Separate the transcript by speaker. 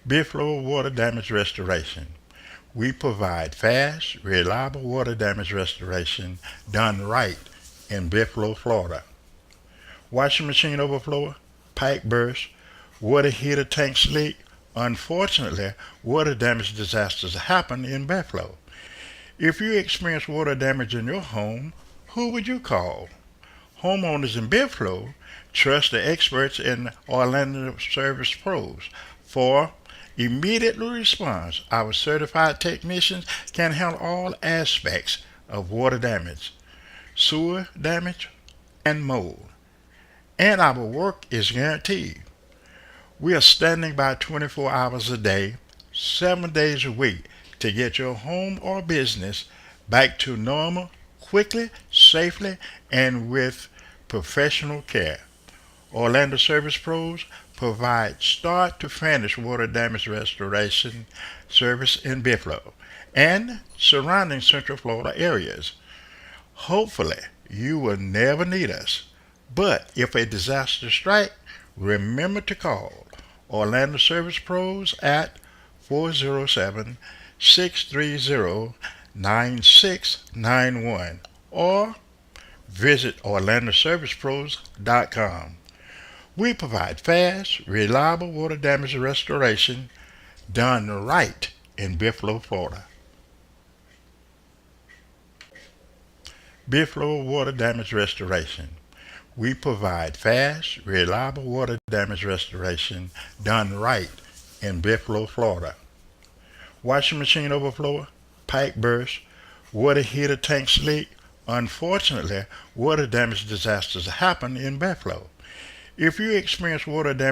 Speaker 1: Bithlo Water Damage Restoration. We provide fast, reliable water damage restoration done right in Bithlo, Florida. Washing machine overflow, pipe burst, water heater tanks leak. Unfortunately, water damage disasters happen in Bithlo. If you experience water damage in your home, who would you call? Homeowners in Bithlo trust the experts in Orlando Service Pros for immediate response. Our certified technicians can handle all aspects of water damage, sewer damage, and mold. And our work is guaranteed. We are standing by 24 hours a day, 7 days a week to get your home or business back to normal quickly, safely, and with professional care. Orlando Service Pros provide start to finish water damage restoration service in Bithlo and surrounding Central Florida areas. Hopefully, you will never need us. But if a disaster strikes, remember to call Orlando Service Pros at 407 630 9691 or visit orlandoservicepros.com. We provide fast, reliable water damage restoration done right in Bithlo, Florida. Bithlo Water Damage Restoration. We provide fast, reliable water damage restoration done right in Bithlo, Florida. Washing machine overflow, pipe burst, water heater tanks leak. Unfortunately, water damage disasters happen in Bithlo. If you experience water damage